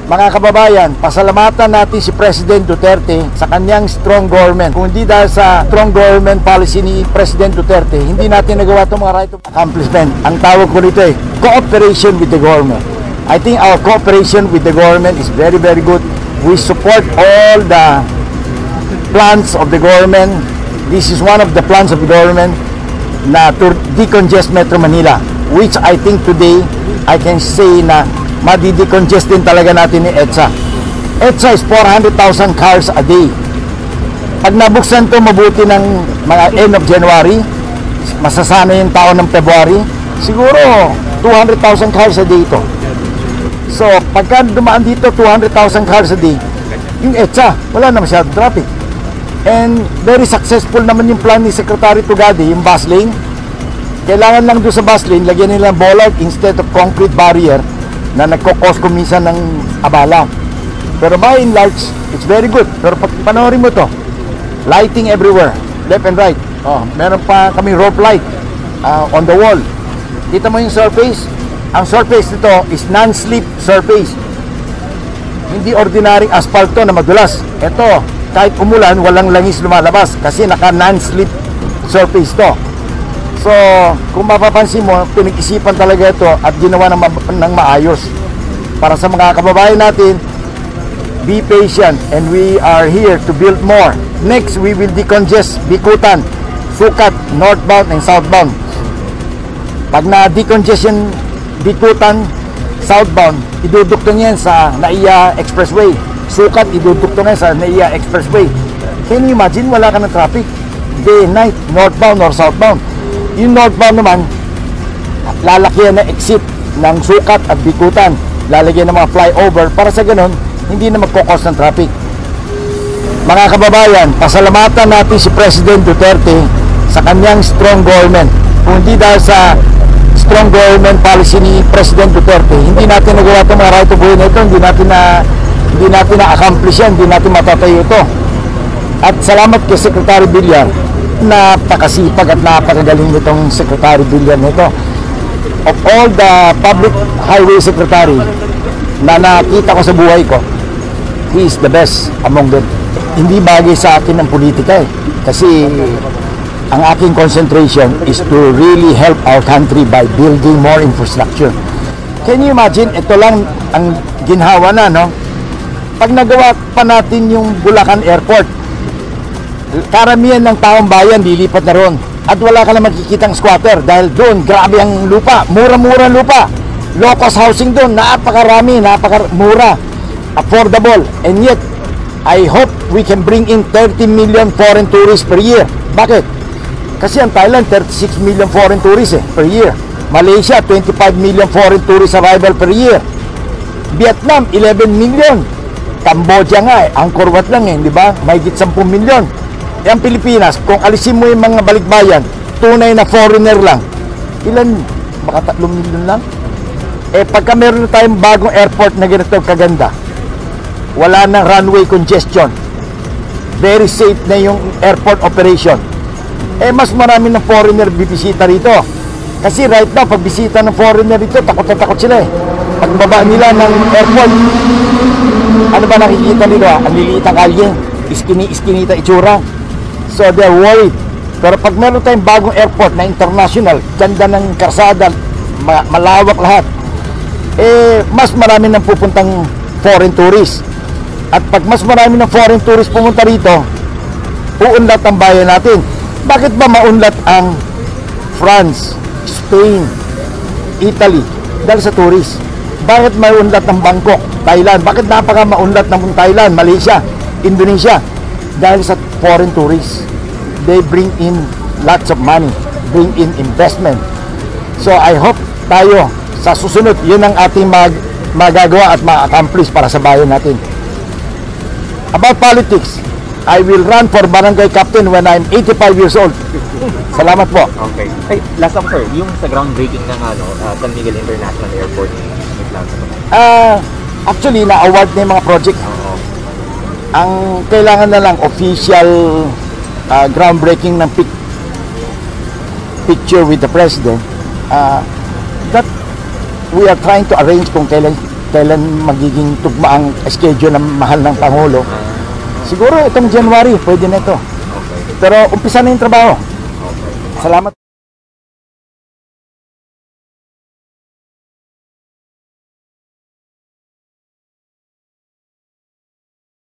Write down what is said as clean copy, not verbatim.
Mga kababayan, pasalamatan natin si President Duterte sa kanyang strong government. Kung hindi dahil sa strong government policy ni President Duterte, hindi natin nagawa itong mga right of accomplishment. Ang tawag ko rito cooperation with the government. I think our cooperation with the government is very, very good. We support all the plans of the government. This is one of the plans of the government na to decongest Metro Manila, which I think today I can say na madi-decongest din talaga natin ni EDSA. EDSA is 400,000 cars a day. Pag nabuksan to mabuti ng mga end of January, masasana yung taon ng February, siguro 200,000 cars a day ito. So, pagka dumaan dito 200,000 cars a day, yung EDSA, wala na masyadong traffic. And very successful naman yung plan ni Secretary Tugadi, yung bus lane. Kailangan lang doon sa bus lane, lagyan nila bollard instead of concrete barrier na nagkakos kuminsan ng abala. Pero by and large, it's very good. Pero pag panoorin mo to, lighting everywhere, left and right. Meron pa kami rope light on the wall. Kita mo yung surface? Ang surface nito is non-slip surface. Hindi ordinary asphalt to na madulas. Ito, kahit umulan, walang langis lumalabas kasi naka non-slip surface to. So, kung mapapansin mo, pinag-isipan talaga ito at ginawa ng maayos. Para sa mga kababayan natin, be patient and we are here to build more. Next, we will decongest Bikutan, Sukat, northbound and southbound. Pag na-decongest yung Bikutan, southbound, iduduktong yan sa NAIA Expressway. Sukat, iduduktong yan sa NAIA Expressway. Can you imagine, wala ka ng traffic? Day and night, northbound or southbound. Yung northbound naman, lalakyan na exit ng Sukat at Bikutan. Lalagyan ng mga flyover para sa ganun, hindi na magkakos ng traffic. Mga kababayan, pasalamatan natin si President Duterte sa kanyang strong government. Kung hindi dahil sa strong government policy ni President Duterte, hindi natin nagawa itong mga right of way na ito, hindi natin na-accomplish yan, hindi natin matatayo ito. At salamat kay Secretary Villar, napakasipag at napakagaling nitong Secretary Villar nito. Of all the public highway secretary na nakita ko sa buhay ko, he is the best among them. Hindi bagay sa akin ang politika kasi ang aking concentration is to really help our country by building more infrastructure. Can you imagine, ito lang ang ginhawa na, no? Pag nagawa pa natin yung Bulacan Airport, karamihan ng taong bayan lilipat na ron at wala ka na makikitang squatter dahil doon grabe ang lupa, mura-mura lupa, low cost housing doon, napakarami, napakamura, affordable, and yet I hope we can bring in 30 million foreign tourists per year. Bakit? Kasi ang Thailand 36 million foreign tourists per year, Malaysia 25 million foreign tourist arrival per year, Vietnam 11 million, Cambodia nga Angkor Wat lang di ba? Mahigit 10 million. Ang Pilipinas, kung alisin mo yung mga balikbayan, tunay na foreigner lang, ilan? Baka 3 million lang? Pagka meron na tayong bagong airport na ganito kaganda, wala nang runway congestion, very safe na yung airport operation, mas marami ng foreigner bibisita rito. Kasi right now, pag bisita ng foreigner rito, takot na takot sila Pagbaba nila ng airport, ano ba nakikita nila? Ang liliit ang kalye, iskinita itsura. So they're worried. Pero pag meron tayong bagong airport na international, ganda ng karsada, malawak lahat, mas marami nang pupuntang foreign tourists. At pag mas marami ng foreign tourists pumunta rito, uunlat ang bayan natin. Bakit ba maunlat ang France, Spain, Italy? Dahil sa tourist. Bakit may unlat ng Bangkok, Thailand? Bakit napaka maunlat ng Thailand, Malaysia, Indonesia? Dahil sa foreign tourists. They bring in lots of money, bring in investment. So I hope tayo sa susunod, yun ang ating magagawa at ma-accomplish para sa bayan natin. About politics, I will run for barangay captain when I'm 85 years old. Salamat po. Okay. Hey, last up sir, yung sa groundbreaking ng San Miguel International Airport, may plans na actually, na-award na yung mga project. Ang kailangan na lang official groundbreaking ng picture with the president that we are trying to arrange kung kailan kailan magiging tugma ang schedule ng mahal ng Pangulo. Siguro itong January, pwede na ito. Okay. Pero umpisa na yung trabaho. Okay. Salamat.